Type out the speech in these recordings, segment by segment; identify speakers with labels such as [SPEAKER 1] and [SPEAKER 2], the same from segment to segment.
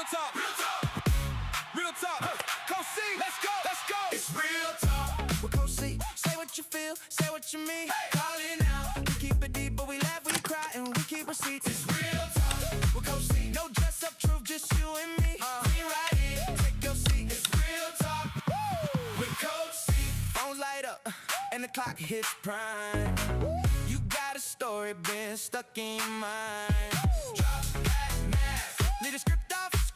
[SPEAKER 1] Real talk. Real talk. Real talk. Coach C, let's go. Let's go. It's real talk. With Coach C, say what you feel, say what you mean. Hey. Call it out. We keep it deep, but we laugh, we cry, and we keep receipts. It's real talk. With Coach C, no dress up truth, just you and me. We right here, take your seat. It's real talk. Woo. With Coach C, phones light up, and the clock hits prime. You got a story, been stuck in your mind. Drop that mask, leave the script off the screen.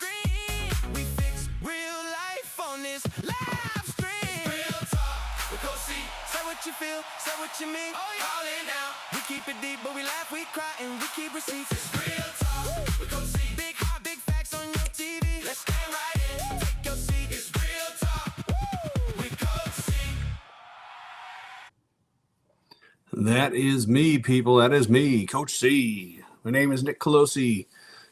[SPEAKER 1] We fix real life on this live stream. Real talk, with Coach C. Say what you feel, say what you mean. Oh, yeah. Call it now. We keep it deep, but we laugh, we cry, and we keep receipts. It's real talk, with Coach C. Big heart, big facts on your TV. Let's stand right in, take your seat. It's real talk, with Coach C.
[SPEAKER 2] That is me, people. That is me, Coach C. My name is Nick Colosi,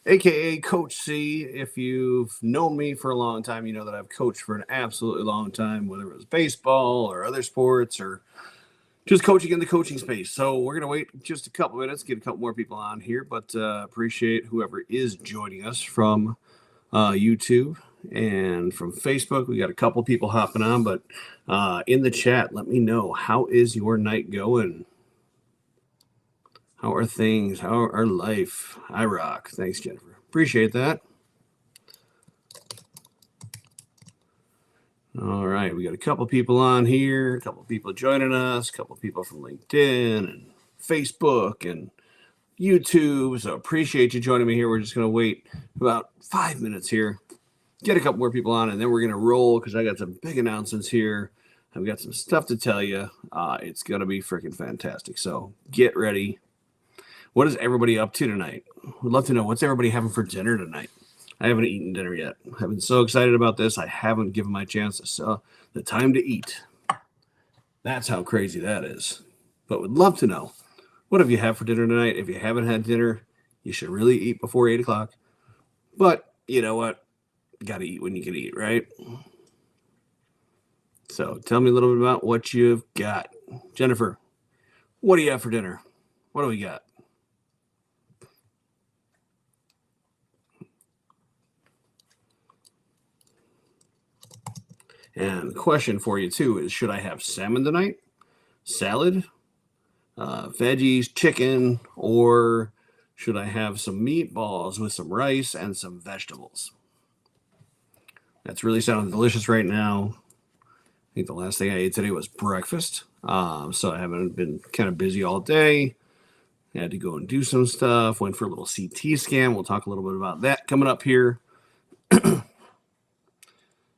[SPEAKER 2] a.k.a. Coach C. If you've known me for a long time, you know that I've coached for an absolutely long time, whether it was baseball or other sports or just coaching in the coaching space. So we're going to wait just a couple minutes, get a couple more people on here, but appreciate whoever is joining us from YouTube and from Facebook. We got a couple people hopping on, but in the chat, let me know, how is your night going? How are things? How are life? I rock. Thanks, Jennifer. Appreciate that. All right, we got a couple people on here, a couple people joining us, a couple people from LinkedIn and Facebook and YouTube. So appreciate you joining me here. We're just going to wait about 5 minutes here, get a couple more people on, and then we're going to roll because I got some big announcements here. I've got some stuff to tell you. It's going to be freaking fantastic. So get ready. What is everybody up to tonight? We'd love to know, what's everybody having for dinner tonight? I haven't eaten dinner yet. I've been so excited about this. I haven't given my chance the time to eat. That's how crazy that is. But would love to know, what have you had for dinner tonight? If you haven't had dinner, you should really eat before 8 o'clock. But you know what? Got to eat when you can eat, right? So tell me a little bit about what you've got. Jennifer, what do you have for dinner? What do we got? And the question for you, too, is should I have salmon tonight, salad, veggies, chicken, or should I have some meatballs with some rice and some vegetables? That's really sounding delicious right now. I think the last thing I ate today was breakfast. So I haven't been kind of busy all day. I had to go and do some stuff. Went for a little CT scan. We'll talk a little bit about that coming up here.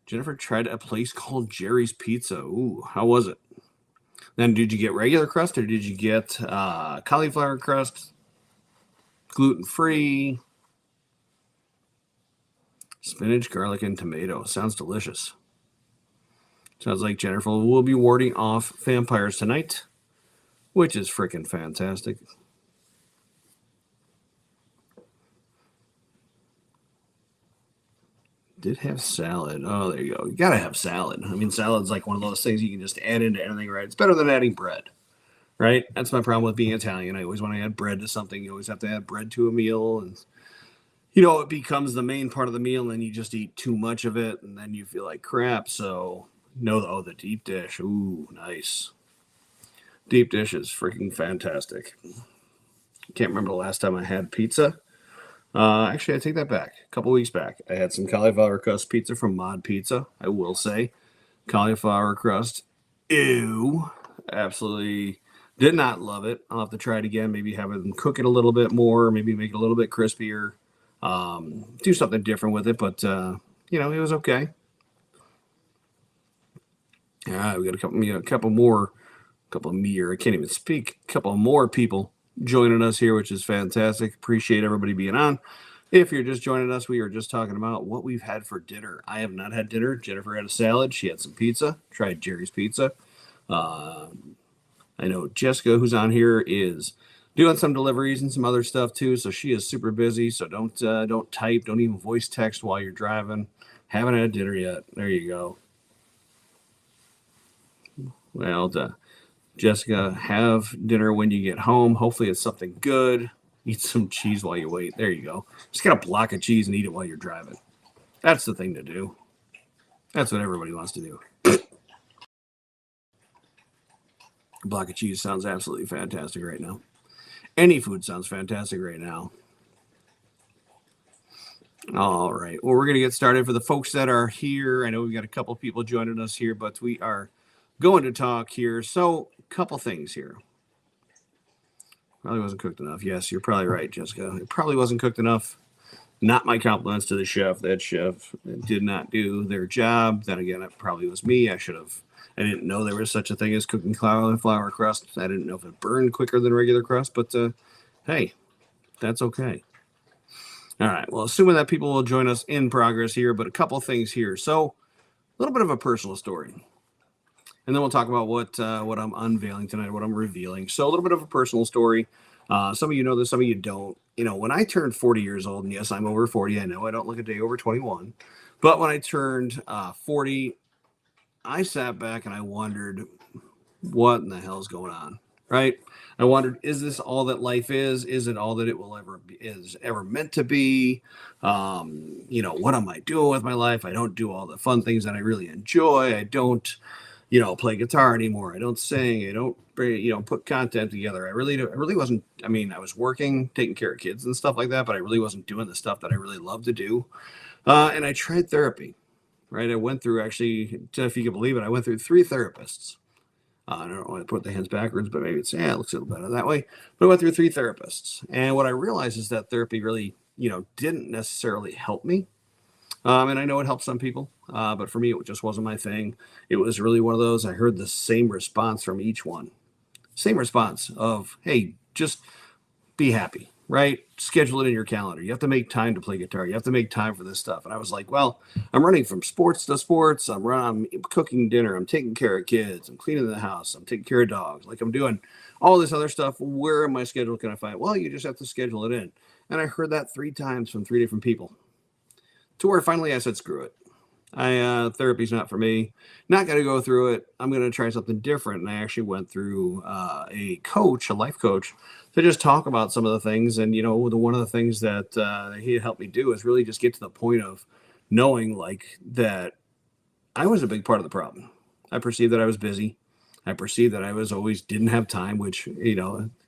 [SPEAKER 2] Jennifer tried a place called Jerry's Pizza. Ooh, how was it? Then did you get regular crust or did you get cauliflower crust? Gluten-free. Spinach, garlic, and tomato. Sounds delicious. Sounds like Jennifer will be warding off vampires tonight, which is freaking fantastic. Did have salad. Oh, there you go. You got to have salad. I mean, salad's like one of those things you can just add into anything, right? It's better than adding bread, right? That's my problem with being Italian. I always want to add bread to something. You always have to add bread to a meal. And, you know, it becomes the main part of the meal, and then you just eat too much of it, and then you feel like crap. So, no, the deep dish. Ooh, nice. Deep dish is freaking fantastic. Can't remember the last time I had pizza. Actually, I take that back. A couple weeks back, I had some cauliflower crust pizza from Mod Pizza. I will say, cauliflower crust, ew, absolutely did not love it. I'll have to try it again. Maybe have them cook it a little bit more. Maybe make it a little bit crispier. Do something different with it. But you know, it was okay. We got a couple more people joining us here, which is fantastic. Appreciate everybody being on. If you're just joining us, we are just talking about what we've had for dinner. I have not had dinner. Jennifer had a salad. She had some pizza. Tried Jerry's Pizza. I know Jessica, who's on here, is doing some deliveries and some other stuff too. So she is super busy. So don't type. Don't even voice text while you're driving. Haven't had dinner yet. There you go. Well, Jessica, have dinner when you get home. Hopefully it's something good. Eat some cheese while you wait. There you go. Just get a block of cheese and eat it while you're driving. That's the thing to do. That's what everybody wants to do. A block of cheese sounds absolutely fantastic right now. Any food sounds fantastic right now. All right. Well, we're going to get started. For the folks that are here, I know we've got a couple people joining us here, but we are going to talk here. So, a couple things here. Probably wasn't cooked enough. Yes, you're probably right, Jessica. It probably wasn't cooked enough. Not my compliments to the chef. That chef did not do their job. Then again, it probably was me. I didn't know there was such a thing as cooking cauliflower crust. I didn't know if it burned quicker than regular crust, but hey, that's okay. All right. Well, assuming that people will join us in progress here, but a couple things here. So, a little bit of a personal story, and then we'll talk about what I'm unveiling tonight, what I'm revealing. So, a little bit of a personal story. Some of you know this, some of you don't. When I turned 40 years old, and yes, I'm over 40. I know I don't look a day over 21, but when I turned 40, I sat back and I wondered, what in the hell's going on? Right? I wondered, is this all that life is? Is it all that it will ever be, is ever meant to be? What am I doing with my life? I don't do all the fun things that I really enjoy. I don't, play guitar anymore. I don't sing. I don't, put content together. I really wasn't. I mean, I was working, taking care of kids and stuff like that, but I really wasn't doing the stuff that I really love to do. And I tried therapy. Right? I went through, actually, if you can believe it, I went through 3 therapists. I don't want to put the hands backwards, but maybe it looks a little better that way. But I went through 3 therapists. And what I realized is that therapy really, didn't necessarily help me. And I know it helps some people, but for me, it just wasn't my thing. It was really one of those, I heard the same response from each one. Same response of, hey, just be happy, right? Schedule it in your calendar. You have to make time to play guitar. You have to make time for this stuff. And I was like, well, I'm running from sports to sports. I'm cooking dinner. I'm taking care of kids. I'm cleaning the house. I'm taking care of dogs. Like, I'm doing all this other stuff. Where in my schedule can I find? Well, you just have to schedule it in. And I heard that 3 times from 3 different people, to where finally I said, screw it. Therapy's not for me. Not going to go through it. I'm going to try something different. And I actually went through a life coach, to just talk about some of the things. And, one of the things that he helped me do is really just get to the point of knowing, like, that I was a big part of the problem. I perceived that I was busy. I perceived that I was always didn't have time, which,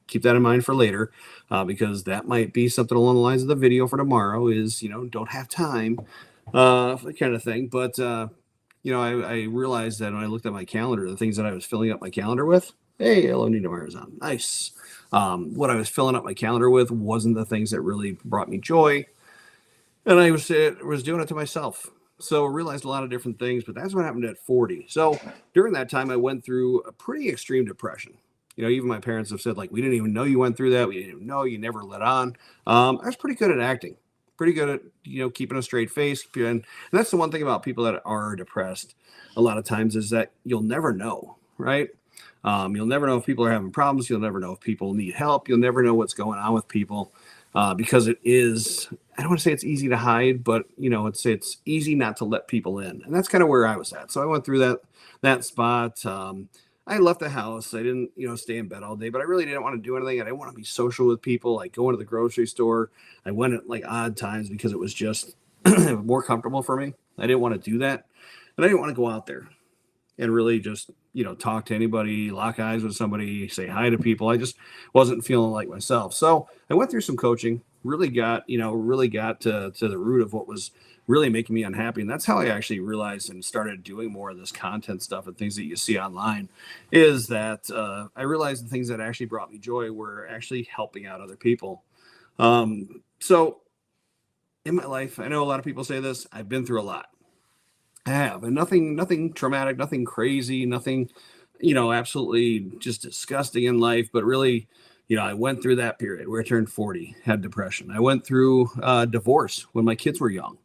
[SPEAKER 2] keep that in mind for later, because that might be something along the lines of the video for tomorrow is, don't have time, kind of thing. But, I realized that when I looked at my calendar, the things that I was filling up my calendar with, hey, hello, Nina Marizon. Nice. What I was filling up my calendar with wasn't the things that really brought me joy. And I was doing it to myself. So I realized a lot of different things, but that's what happened at 40. So during that time, I went through a pretty extreme depression. Even my parents have said, like, we didn't even know you went through that. We didn't even know, you never let on. I was pretty good at acting, pretty good at, keeping a straight face. And that's the one thing about people that are depressed a lot of times, is that you'll never know, right? You'll never know if people are having problems. You'll never know if people need help. You'll never know what's going on with people, because it is, I don't want to say it's easy to hide, but it's easy not to let people in. And that's kind of where I was at. So I went through that spot. I left the house. I didn't, stay in bed all day, but I really didn't want to do anything. I didn't want to be social with people, like going to the grocery store. I went at like odd times because it was just more comfortable for me. I didn't want to do that. And I didn't want to go out there and really just, talk to anybody, lock eyes with somebody, say hi to people. I just wasn't feeling like myself. So I went through some coaching, really got to the root of what was really making me unhappy. And that's how I actually realized and started doing more of this content stuff and things that you see online, is that I realized the things that actually brought me joy were actually helping out other people. So in my life, I know a lot of people say this, I've been through a lot. I have, and nothing traumatic, nothing crazy, nothing, absolutely just disgusting in life. But really, I went through that period where I turned 40, had depression. I went through divorce when my kids were young.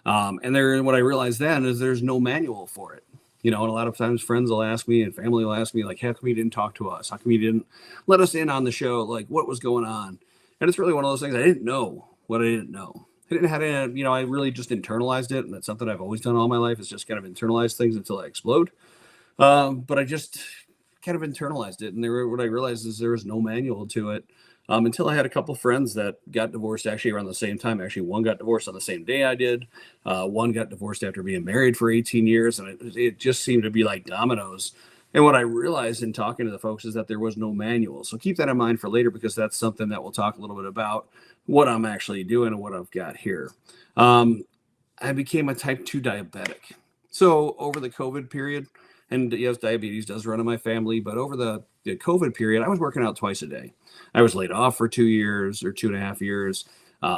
[SPEAKER 2] And what I realized then is there's no manual for it. And a lot of times friends will ask me and family will ask me, like, how come you didn't talk to us? How come you didn't let us in on the show? Like, what was going on? And it's really one of those things. I didn't know what I didn't know. I didn't have to, I really just internalized it. And that's something I've always done all my life, is just kind of internalize things until I explode. But I just kind of internalized it. And what I realized is there was no manual to it. until I had a couple friends that got divorced actually around the same time. Actually, one got divorced on the same day I did. One got divorced after being married for 18 years. And it just seemed to be like dominoes. And what I realized in talking to the folks is that there was no manual. So keep that in mind for later, because that's something that we'll talk a little bit about, what I'm actually doing and what I've got here. I became a type 2 diabetic. So over the COVID period, and yes, diabetes does run in my family, but over the COVID period, I was working out twice a day. I was laid off for 2 years or 2.5 years,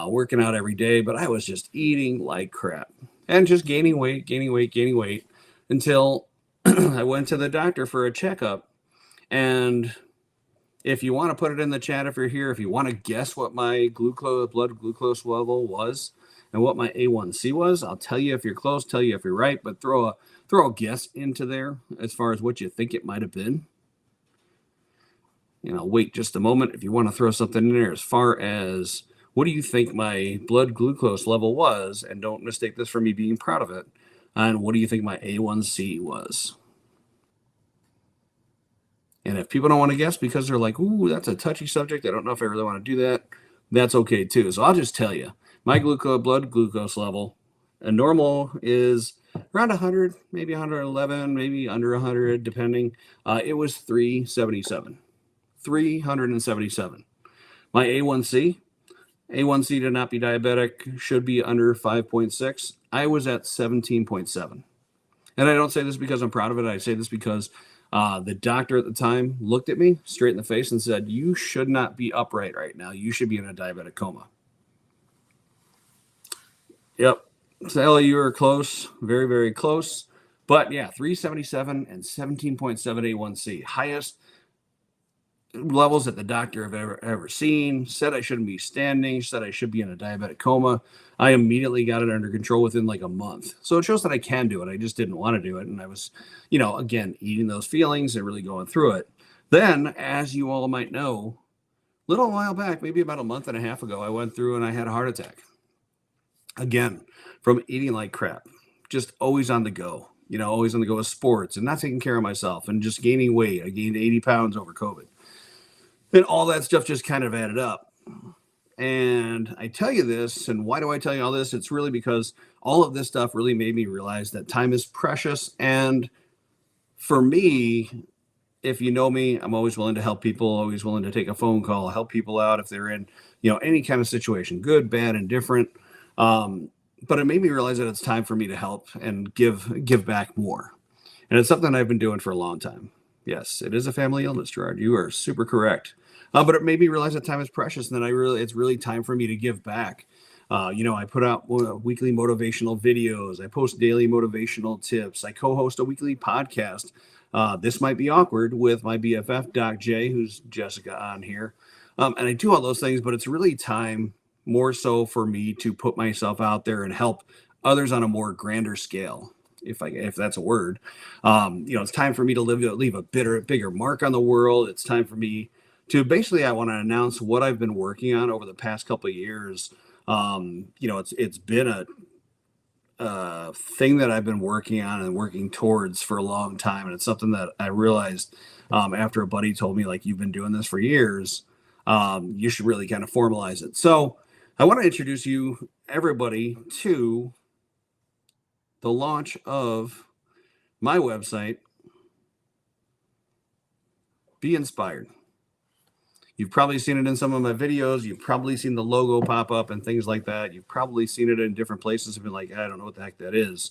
[SPEAKER 2] working out every day, but I was just eating like crap and just gaining weight until I went to the doctor for a checkup. And if you want to put it in the chat, if you're here, if you want to guess what my blood glucose level was and what my A1C was, I'll tell you if you're close, tell you if you're right, but throw a guess into there as far as what you think it might have been. Wait just a moment if you want to throw something in there as far as what do you think my blood glucose level was, and don't mistake this for me being proud of it, and what do you think my A1C was? And if people don't want to guess because they're like, ooh, that's a touchy subject, I don't know if I really want to do that, that's okay too. So I'll just tell you, my blood glucose level, a normal is around 100, maybe 111, maybe under 100, depending. It was 377. 377. My A1C to not be diabetic should be under 5.6. I was at 17.7. And I don't say this because I'm proud of it. I say this because the doctor at the time looked at me straight in the face and said, you should not be upright right now. You should be in a diabetic coma. Yep. So you were close, very, very close. But yeah, 377 and 17.7 A1C, highest levels that the doctor have ever seen. Said I shouldn't be standing, said I should be in a diabetic coma. I immediately got it under control within like a month. So it shows that I can do it. I just didn't want to do it. And I was, again, eating those feelings and really going through it. Then, as you all might know, a little while back, maybe about a month and a half ago, I went through and I had a heart attack. Again, from eating like crap, just always on the go, always on the go with sports and not taking care of myself and just gaining weight. I gained 80 pounds over COVID. And all that stuff just kind of added up. And I tell you this, and why do I tell you all this? It's really because all of this stuff really made me realize that time is precious. And for me, if you know me, I'm always willing to help people, always willing to take a phone call, help people out if they're in, any kind of situation, good, bad, and different. But it made me realize that it's time for me to help and give back more. And it's something I've been doing for a long time. Yes, it is a family illness, Gerard. You are super correct. But it made me realize that time is precious, and that it's really time for me to give back. I put out weekly motivational videos. I post daily motivational tips. I co-host a weekly podcast. This might be awkward with my BFF, Doc J, who's Jessica on here. And I do all those things, but it's really time more so for me to put myself out there and help others on a more grander scale. If that's a word, it's time for me to leave a bigger mark on the world. It's time for me to basically, I want to announce what I've been working on over the past couple of years. It's been a thing that I've been working on and working towards for a long time. And it's something that I realized after a buddy told me, like, you've been doing this for years. You should really kind of formalize it. So I want to introduce everybody to the launch of my website, Be-Inspyred. You've probably seen it in some of my videos. You've probably seen the logo pop up and things like that. You've probably seen it in different places and been like, I don't know what the heck that is.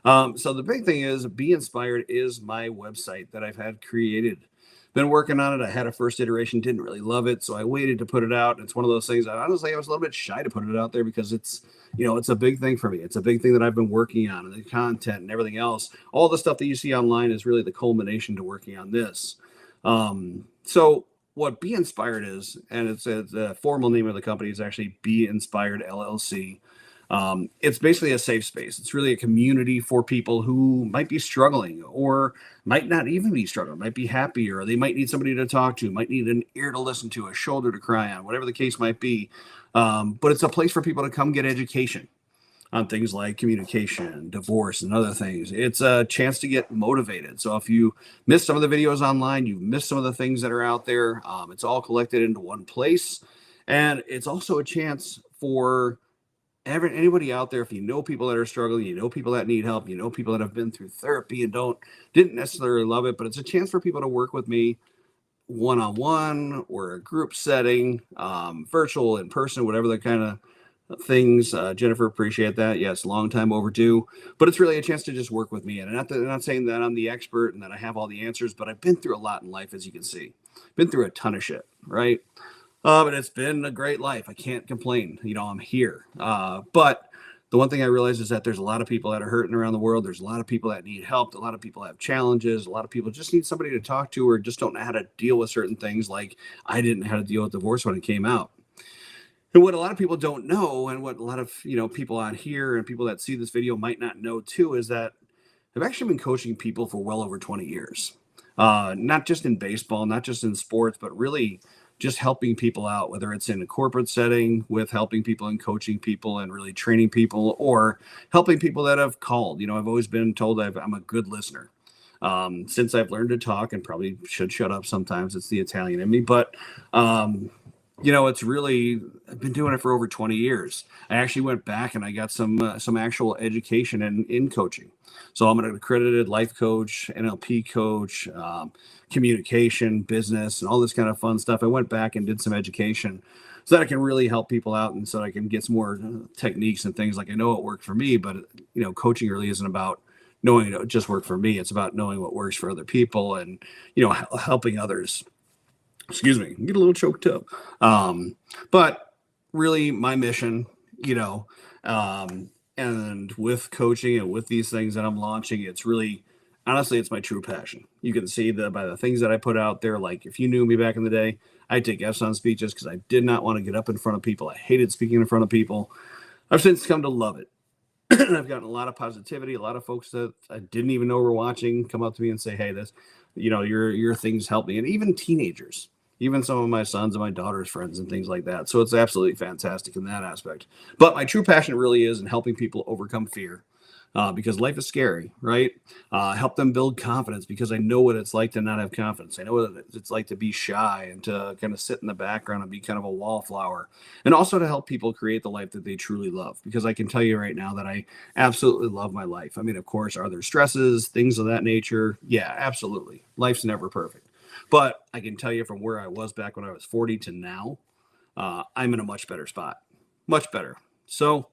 [SPEAKER 2] So the big thing is Be-Inspyred is my website that I've had created. Been working on it. I had a first iteration, didn't really love it, so I waited to put it out. It's one of those things. I was a little bit shy to put it out there because it's a big thing for me. It's a big thing that I've been working on, and the content and everything else. All the stuff that you see online is really the culmination to working on this. So what Be-Inspyred is, and it's the formal name of the company is actually Be-Inspyred LLC. It's basically a safe space. It's really a community for people who might be struggling or might not even be struggling, might be happy, or they might need somebody to talk to, might need an ear to listen to, a shoulder to cry on, whatever the case might be. But it's a place for people to come get education. on things like communication, divorce, and other things. It's a chance to get motivated. So if you missed some of the videos online, you've missed some of the things that are out there, it's all collected into one place. And it's also a chance for anybody out there, if you know people that are struggling, you know people that need help, you know people that have been through therapy and didn't necessarily love it, but it's a chance for people to work with me one-on-one or a group setting, virtual, in person, whatever the kind of things. Jennifer, appreciate that. Yes, long time overdue, but it's really a chance to just work with me. And I'm not saying that I'm the expert and that I have all the answers, but I've been through a lot in life, as you can see. Been through a ton of shit, right? But it's been a great life. I can't complain. I'm here. But the one thing I realize is that there's a lot of people that are hurting around the world. There's a lot of people that need help. A lot of people have challenges. A lot of people just need somebody to talk to or just don't know how to deal with certain things. Like I didn't know how to deal with divorce when it came out. And what a lot of people don't know, and what a lot of people out here and people that see this video might not know too, is that I've actually been coaching people for well over 20 years. Not just in baseball, not just in sports, but really just helping people out, whether it's in a corporate setting with helping people and coaching people and really training people, or helping people that have called. I've always been told I'm a good listener. Since I've learned to talk, and probably should shut up sometimes, it's the Italian in me, but it's really, I've been doing it for over 20 years. I actually went back and I got some actual education in coaching. So I'm an accredited life coach, NLP coach, communication, business, and all this kind of fun stuff. I went back and did some education so that I can really help people out, and so I can get some more techniques and things. Like I know it worked for me, but coaching really isn't about knowing it just worked for me. It's about knowing what works for other people and helping others. Excuse me, get a little choked up. But really my mission, and with coaching and with these things that I'm launching, it's really, honestly, it's my true passion. You can see that by the things that I put out there. Like if you knew me back in the day, I'd take F's on speeches because I did not want to get up in front of people. I hated speaking in front of people. I've since come to love it. And I've gotten a lot of positivity. A lot of folks that I didn't even know were watching come up to me and say, hey, this, your things help me. And even teenagers, even some of my sons and my daughter's friends and things like that. So it's absolutely fantastic in that aspect. But my true passion really is in helping people overcome fear, because life is scary, right? Help them build confidence, because I know what it's like to not have confidence. I know what it's like to be shy and to kind of sit in the background and be kind of a wallflower. And also to help people create the life that they truly love, because I can tell you right now that I absolutely love my life. I mean, of course, are there stresses, things of that nature? Yeah, absolutely. Life's never perfect. But I can tell you from where I was back when I was 40 to now, I'm in a much better spot, much better. So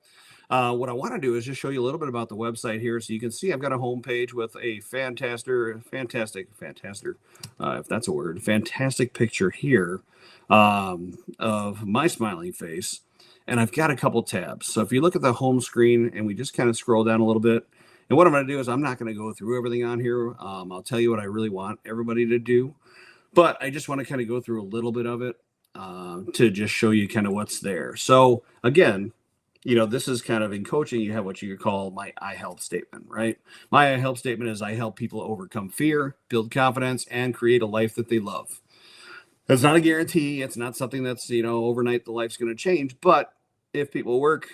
[SPEAKER 2] what I want to do is just show you a little bit about the website here. So you can see I've got a homepage with a fantastic, if that's a word, fantastic picture here of my smiling face. And I've got a couple tabs. So if you look at the home screen and we just kind of scroll down a little bit, and what I'm going to do is I'm not going to go through everything on here. I'll tell you what I really want everybody to do. But I just want to kind of go through a little bit of it to just show you kind of what's there. So again, this is kind of in coaching, you have what you call my I help statement, right? My I help statement is I help people overcome fear, build confidence, and create a life that they love. That's not a guarantee. It's not something that's, overnight the life's going to change. But if people work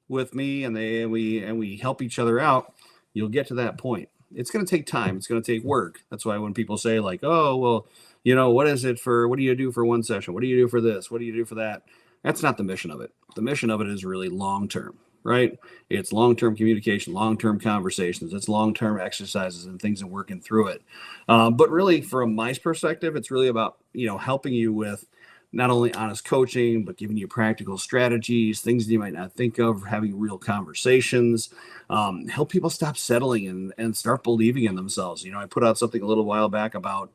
[SPEAKER 2] with me and we help each other out, you'll get to that point. It's going to take time. It's going to take work. That's why when people say like, oh, well, what do you do for one session? What do you do for this? What do you do for that? That's not the mission of it. The mission of it is really long-term, right? It's long-term communication, long-term conversations. It's long-term exercises and things and working through it. But really from my perspective, it's really about, helping you with not only honest coaching, but giving you practical strategies, things that you might not think of, having real conversations, help people stop settling and start believing in themselves. I put out something a little while back about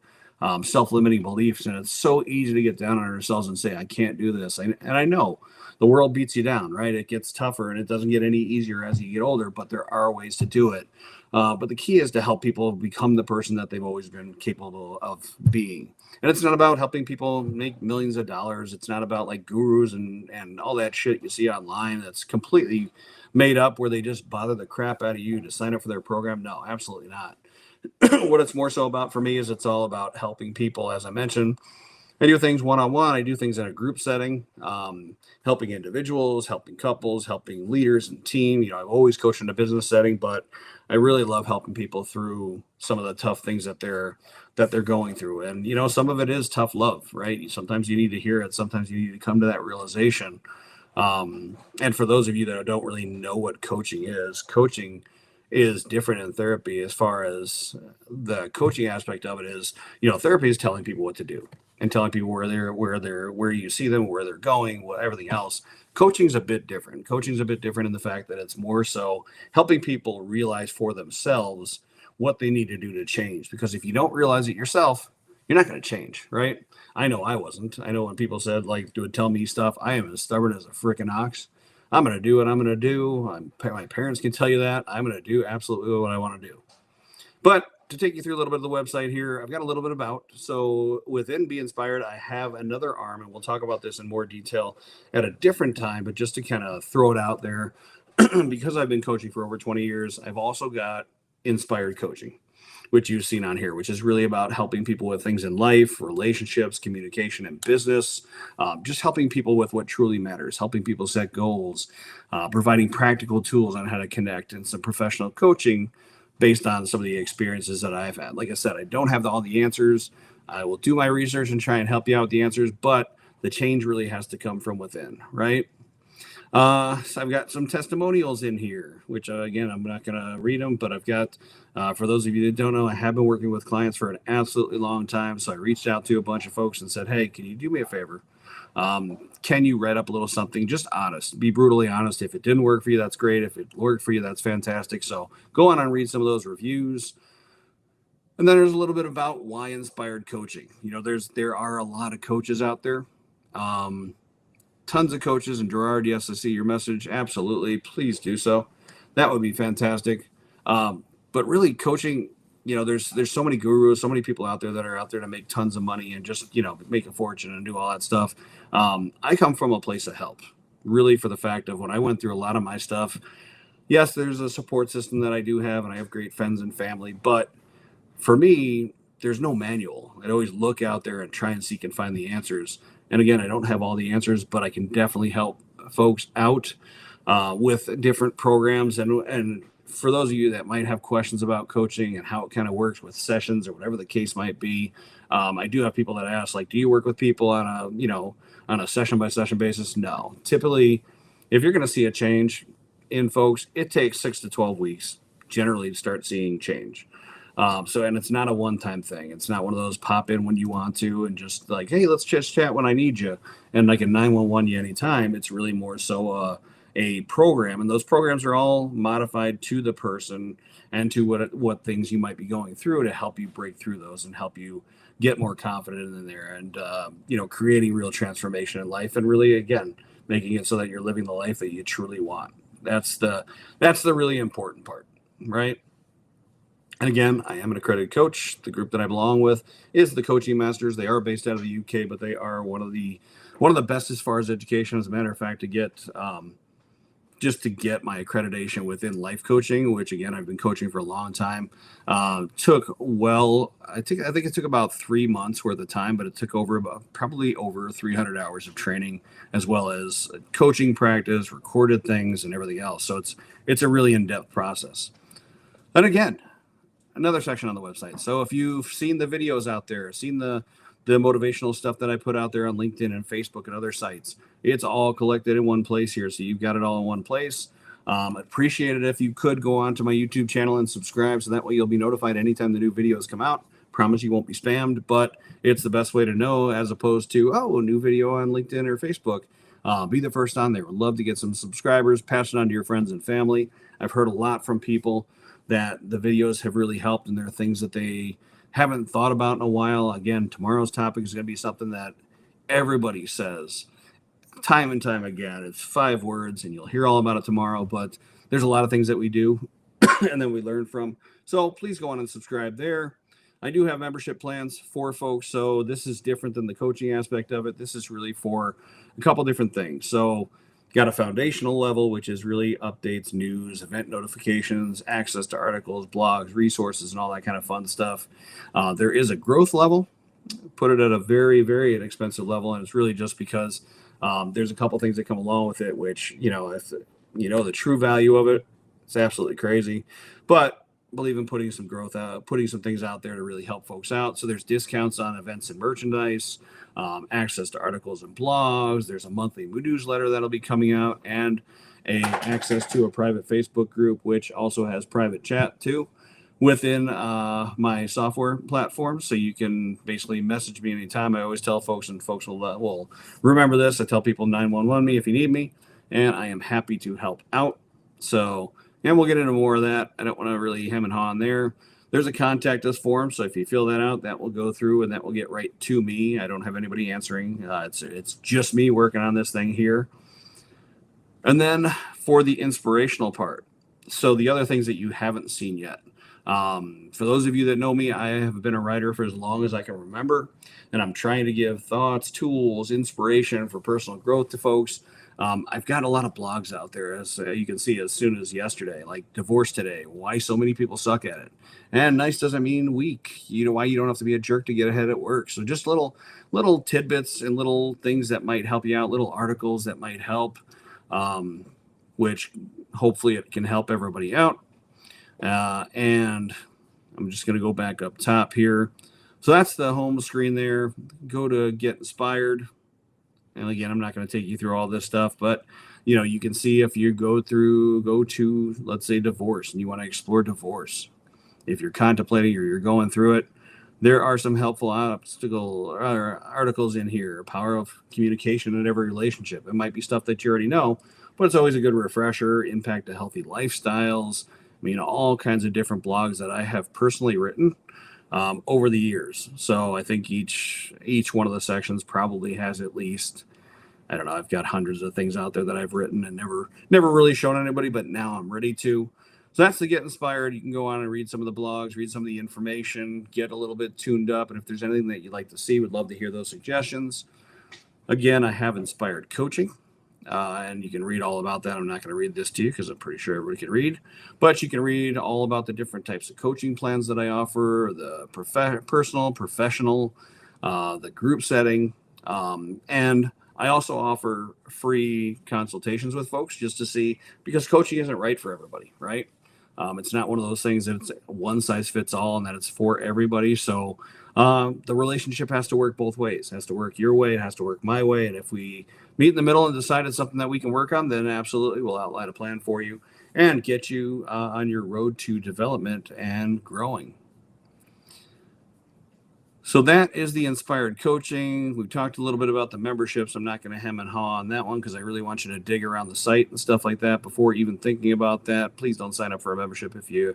[SPEAKER 2] self-limiting beliefs, and it's so easy to get down on ourselves and say, I can't do this. And I know the world beats you down, right? It gets tougher and it doesn't get any easier as you get older, but there are ways to do it. But the key is to help people become the person that they've always been capable of being. And it's not about helping people make millions of dollars. It's not about like gurus and all that shit you see online that's completely made up where they just bother the crap out of you to sign up for their program. No, absolutely not. What it's more so about for me is it's all about helping people, as I mentioned, I do things one-on-one. I do things in a group setting, helping individuals, helping couples, helping leaders and team. I've always coached in a business setting, but I really love helping people through some of the tough things that they're going through. And some of it is tough love, right? Sometimes you need to hear it. Sometimes you need to come to that realization. And for those of you that don't really know what coaching is different in therapy. As far as the coaching aspect of it is, therapy is telling people what to do and telling people where you see them, where they're going, everything else. Coaching's a bit different. Coaching's a bit different in the fact that it's more so helping people realize for themselves what they need to do to change. Because if you don't realize it yourself, you're not going to change, right? I know I wasn't. I know when people said, like, would tell me stuff, I am as stubborn as a freaking ox. I'm going to do what I'm going to do. My parents can tell you that. I'm going to do absolutely what I want to do. But to take you through a little bit of the website here, I've got a little bit about. So within Be-Inspyred, I have another arm, and we'll talk about this in more detail at a different time. But just to kind of throw it out there, because I've been coaching for over 20 years, I've also got Inspired Coaching, which you've seen on here, which is really about helping people with things in life, relationships, communication, and business, just helping people with what truly matters, helping people set goals, providing practical tools on how to connect, and some professional coaching based on some of the experiences that I've had. Like I said, I don't have all the answers. I will do my research and try and help you out with the answers, but the change really has to come from within, right? So I've got some testimonials in here, which again, I'm not going to read them, but I've got, for those of you that don't know, I have been working with clients for an absolutely long time. So I reached out to a bunch of folks and said, hey, can you do me a favor? Can you write up a little something? Just honest, be brutally honest. If it didn't work for you, that's great. If it worked for you, that's fantastic. So go on and read some of those reviews. And then there's a little bit about why inspired coaching. There are a lot of coaches out there. Tons of coaches, and Gerard, yes, I see your message. Absolutely. Please do so. That would be fantastic. But really coaching, there's so many gurus, so many people out there that are out there to make tons of money and just, make a fortune and do all that stuff. I come from a place of help, really, for the fact of when I went through a lot of my stuff. Yes, there's a support system that I do have, and I have great friends and family, but for me, there's no manual. I always look out there and try and seek and find the answers. And again, I don't have all the answers, but I can definitely help folks out with different programs. And for those of you that might have questions about coaching and how it kind of works with sessions or whatever the case might be, I do have people that ask, like, do you work with people on a session by session basis? No. Typically, if you're going to see a change in folks, it takes 6 to 12 weeks generally to start seeing change. And it's not a one-time thing. It's not one of those pop in when you want to and just like, hey, let's just chat when I need you. And like a 911 you anytime. It's really more so a program. And those programs are all modified to the person and to what things you might be going through to help you break through those and help you get more confident in there and, creating real transformation in life and really, again, making it so that you're living the life that you truly want. That's the really important part, right? And again, I am an accredited coach. The group that I belong with is the Coaching Masters. They are based out of the UK, but they are one of the best as far as education. As a matter of fact, to get my accreditation within life coaching, which again I've been coaching for a long time, I think it took about 3 months worth of time, but it took probably over 300 hours of training, as well as coaching practice, recorded things, and everything else. So it's a really in-depth process. And again, another section on the website. So if you've seen the videos out there, seen the motivational stuff that I put out there on LinkedIn and Facebook and other sites, it's all collected in one place here. So you've got it all in one place. I'd appreciate it if you could go on to my YouTube channel and subscribe, so that way you'll be notified anytime the new videos come out. Promise you won't be spammed, but it's the best way to know, as opposed to, a new video on LinkedIn or Facebook. Be the first on there. Would love to get some subscribers. Pass it on to your friends and family. I've heard a lot from people that the videos have really helped, and there are things that they haven't thought about in a while. Again, tomorrow's topic is going to be something that everybody says time and time again. It's 5 words, and you'll hear all about it tomorrow, but there's a lot of things that we do and then we learn from. So please go on and subscribe there. I do have membership plans for folks, so this is different than the coaching aspect of it. This is really for a couple different things. So got a foundational level, which is really updates, news, event notifications, access to articles, blogs, resources, and all that kind of fun stuff. There is a growth level, put it at a very, very inexpensive level, and it's really just because there's a couple things that come along with it, which if you know the true value of it, it's absolutely crazy. But believe in putting some growth out, putting some things out there to really help folks out. So there's discounts on events and merchandise, access to articles and blogs. There's a monthly newsletter that'll be coming out, and access to a private Facebook group, which also has private chat too within my software platform. So you can basically message me anytime. I always tell folks, and folks will remember this. I tell people 911 me if you need me, and I am happy to help out. So, and we'll get into more of that. I don't want to really hem and haw on there. There's a contact us form, so if you fill that out, that will go through and that will get right to me. I don't have anybody answering. It's just me working on this thing here. And then for the inspirational part, so the other things that you haven't seen yet. For those of you that know me, I have been a writer for as long as I can remember, and I'm trying to give thoughts, tools, inspiration for personal growth to folks. I've got a lot of blogs out there, as you can see, as soon as yesterday, like Divorce Today, why so many people suck at it. And nice doesn't mean weak. You know why you don't have to be a jerk to get ahead at work. So just little tidbits and little things that might help you out, little articles that might help, which hopefully it can help everybody out. And I'm just going to go back up top here. So that's the home screen there. Go to Get Inspired. And again, I'm not going to take you through all this stuff, but you can see if you go to, let's say, divorce, and you want to explore divorce. If you're contemplating or you're going through it, there are some helpful articles in here. Power of communication in every relationship. It might be stuff that you already know, but it's always a good refresher. Impact to healthy lifestyles. All kinds of different blogs that I have personally written over the years. So I think each one of the sections probably has at least, I don't know, I've got hundreds of things out there that I've written and never really shown anybody, but now I'm ready to. So that's to Get Inspired. You can go on and read some of the blogs, read some of the information, get a little bit tuned up. And if there's anything that you'd like to see, would love to hear those suggestions. Again, I have Inspired Coaching. And you can read all about that. I'm not going to read this to you because I'm pretty sure everybody can read, but you can read all about the different types of coaching plans that I offer, the personal, professional, the group setting. And I also offer free consultations with folks just to see, because coaching isn't right for everybody, right? It's not one of those things that it's one size fits all and that it's for everybody. So the relationship has to work both ways. It has to work your way. It has to work my way. And if we meet in the middle and decide it's something that we can work on, then absolutely we'll outline a plan for you and get you on your road to development and growing. So that is the Inspired Coaching. We've talked a little bit about the memberships. I'm not going to hem and haw on that one because I really want you to dig around the site and stuff like that before even thinking about that. Please don't sign up for a membership if you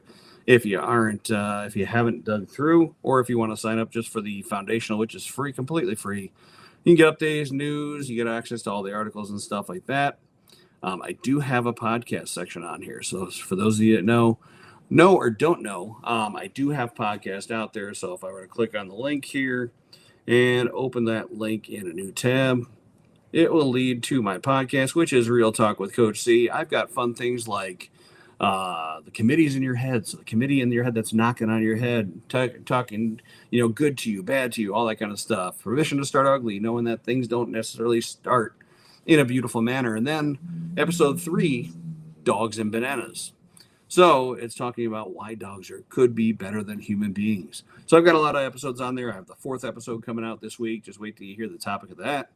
[SPEAKER 2] haven't dug through, or if you want to sign up just for the foundational, which is free, completely free. You can get updates, news, you get access to all the articles and stuff like that. I do have a podcast section on here. So for those of you that know or don't know, I do have podcasts out there. So if I were to click on the link here and open that link in a new tab, it will lead to my podcast, which is Real Talk with Coach C. I've got fun things like the committees in your head. So the committee in your head that's knocking on your head, talking, good to you, bad to you, all that kind of stuff. Permission to start ugly, knowing that things don't necessarily start in a beautiful manner. And then episode 3, dogs and bananas. So it's talking about why dogs could be better than human beings. So I've got a lot of episodes on there. I have the 4th episode coming out this week. Just wait till you hear the topic of that.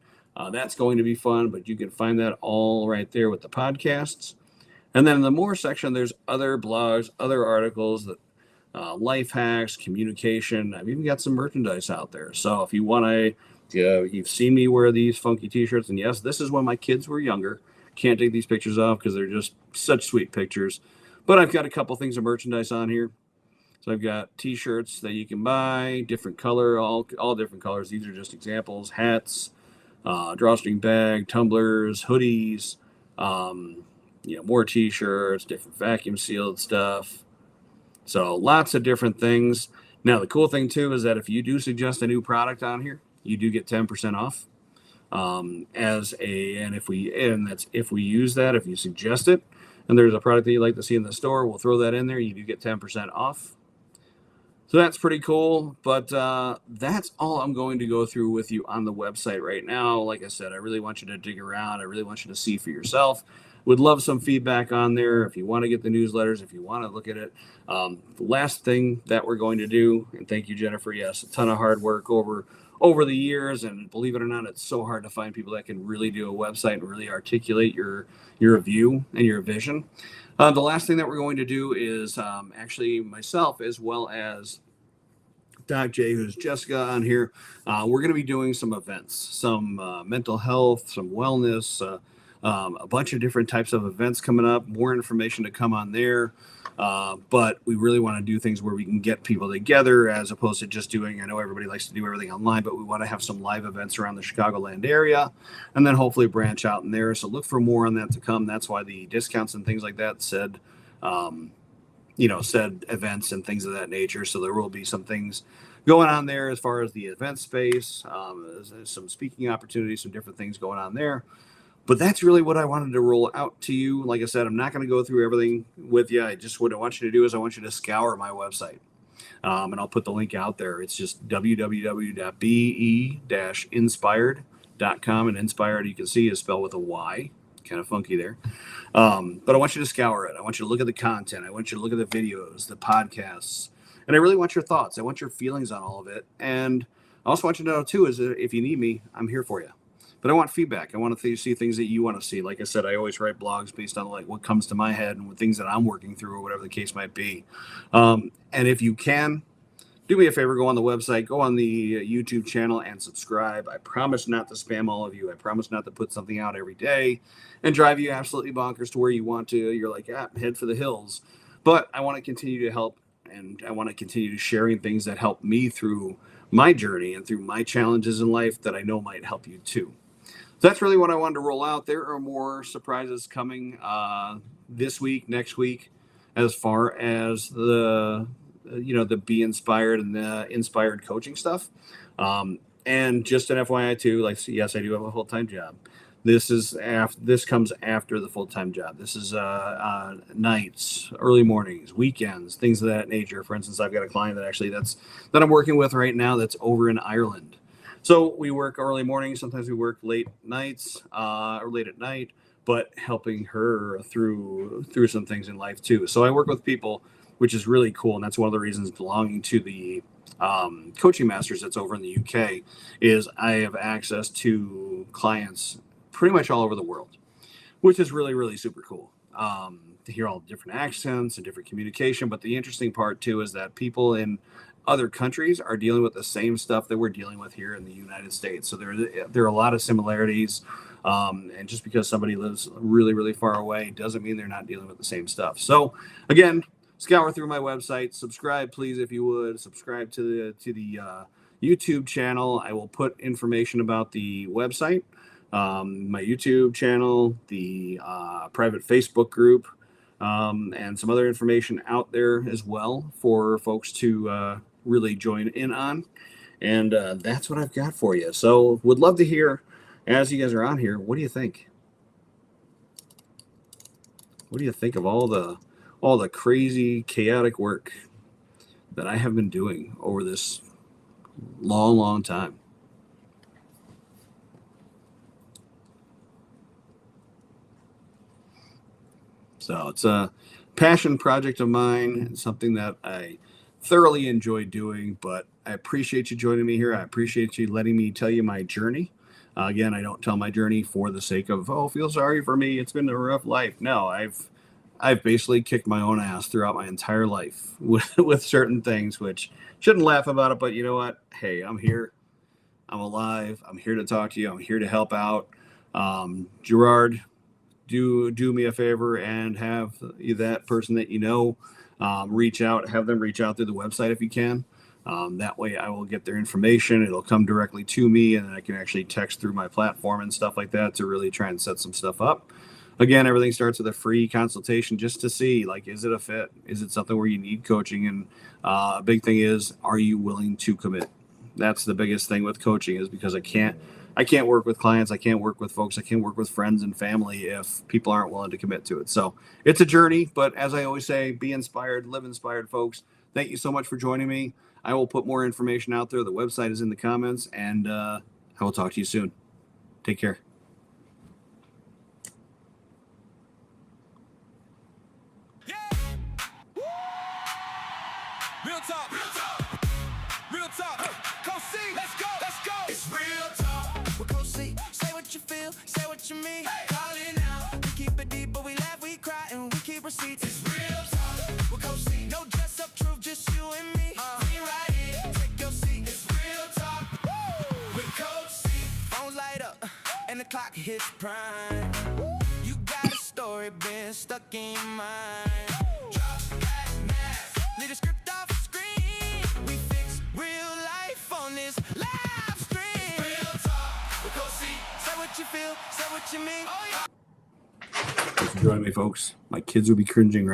[SPEAKER 2] That's going to be fun, but you can find that all right there with the podcasts. And then in the more section, there's other blogs, other articles, that life hacks, communication. I've even got some merchandise out there. So if you want to, you've seen me wear these funky t-shirts. And yes, this is when my kids were younger. Can't take these pictures off because they're just such sweet pictures. But I've got a couple things of merchandise on here. So I've got t-shirts that you can buy, different color, all different colors. These are just examples. Hats, drawstring bag, tumblers, hoodies, more t-shirts, different vacuum sealed stuff. So lots of different things. Now, the cool thing too is that if you do suggest a new product on here, you do get 10% off. If we use that, if you suggest it, and there's a product that you'd like to see in the store, we'll throw that in there. You do get 10% off. So that's pretty cool. But that's all I'm going to go through with you on the website right now. Like I said, I really want you to dig around. I really want you to see for yourself. Would love some feedback on there. If you want to get the newsletters, if you want to look at it. The last thing that we're going to do, and thank you, Jennifer. Yes, a ton of hard work over the years, and believe it or not, it's so hard to find people that can really do a website and really articulate your view and your vision. The last thing that we're going to do is actually myself, as well as Doc J, who's Jessica on here. We're going to be doing some events, some mental health, some wellness, a bunch of different types of events coming up. More information to come on there. But we really want to do things where we can get people together as opposed to just doing, I know everybody likes to do everything online, but we want to have some live events around the Chicagoland area and then hopefully branch out in there. So look for more on that to come. That's why the discounts and things like that said events and things of that nature. So there will be some things going on there as far as the event space, there's some speaking opportunities, some different things going on there. But that's really what I wanted to roll out to you. Like I said, I'm not going to go through everything with you. What I want you to do is I want you to scour my website. And I'll put the link out there. It's just www.be-inspired.com. And inspired, you can see, is spelled with a Y. Kind of funky there. But I want you to scour it. I want you to look at the content. I want you to look at the videos, the podcasts. And I really want your thoughts. I want your feelings on all of it. And I also want you to know, too, is that if you need me, I'm here for you. But I want feedback. I want to see things that you want to see. Like I said, I always write blogs based on like what comes to my head and what things that I'm working through or whatever the case might be. And if you can, do me a favor, go on the website, go on the YouTube channel and subscribe. I promise not to spam all of you. I promise not to put something out every day and drive you absolutely bonkers to where you want to. You're like, head for the hills. But I want to continue to help, and I want to continue sharing things that help me through my journey and through my challenges in life that I know might help you too. So that's really what I wanted to roll out. There are more surprises coming this week, next week, as far as the Be-Inspired and the inspired coaching stuff. And just an FYI too, like, yes, I do have a full-time job. This comes after the full-time job. This is nights, early mornings, weekends, things of that nature. For instance, I've got a client that I'm working with right now that's over in Ireland. So we work early mornings. Sometimes we work late nights or late at night, but helping her through some things in life too. So I work with people, which is really cool. And that's one of the reasons belonging to the coaching masters that's over in the UK is I have access to clients pretty much all over the world, which is really, really super cool to hear all the different accents and different communication. But the interesting part too is that people in other countries are dealing with the same stuff that we're dealing with here in the United States. So there are a lot of similarities. And just because somebody lives really, really far away doesn't mean they're not dealing with the same stuff. So again, scour through my website, subscribe, please, if you would subscribe to the YouTube channel. I will put information about the website, my YouTube channel, the private Facebook group, and some other information out there as well for folks to really join in on. And that's what I've got for you. So would love to hear, as you guys are on here, what do you think? What do you think of all the crazy, chaotic work that I have been doing over this long, long time? So it's a passion project of mine. It's something that I thoroughly enjoy doing, but I appreciate you joining me here. I appreciate you letting me tell you my journey. Again, I don't tell my journey for the sake of, feel sorry for me, it's been a rough life. No, I've basically kicked my own ass throughout my entire life with certain things, which shouldn't laugh about it, but you know what? Hey, I'm here. I'm alive. I'm here to talk to you. I'm here to help out. Gerard, do me a favor and have that person that have them reach out through the website if you can. That way I will get their information. It'll come directly to me, and then I can actually text through my platform and stuff like that to really try and set some stuff up. Again, everything starts with a free consultation just to see, like, is it a fit? Is it something where you need coaching? And a big thing is, are you willing to commit? That's the biggest thing with coaching, is because I can't work with clients. I can't work with folks. I can't work with friends and family if people aren't willing to commit to it. So it's a journey, but as I always say, be inspired, live inspired, folks. Thank you so much for joining me. I will put more information out there. The website is in the comments, and I will talk to you soon. Take care.
[SPEAKER 1] Real talk, real talk, real talk. Coach C, let's go, let's go. It's real talk. With Coach C, say what you feel, say what you mean. Call it now. We keep it deep, but we laugh, we cry, and we keep receipts. It's real talk. With Coach C, no dress up truth, just you and me. We right here, take your seat. It's real talk. With Coach C, phones light up, and the clock hits prime. You got a story, been stuck in your mind. Drop that mask, leave the script off the screen. We fix real life on this live stream. Real talk, with Coach C, say what you feel, say what you mean. Oh yeah.
[SPEAKER 2] Thanks for joining me, folks. My kids will be cringing right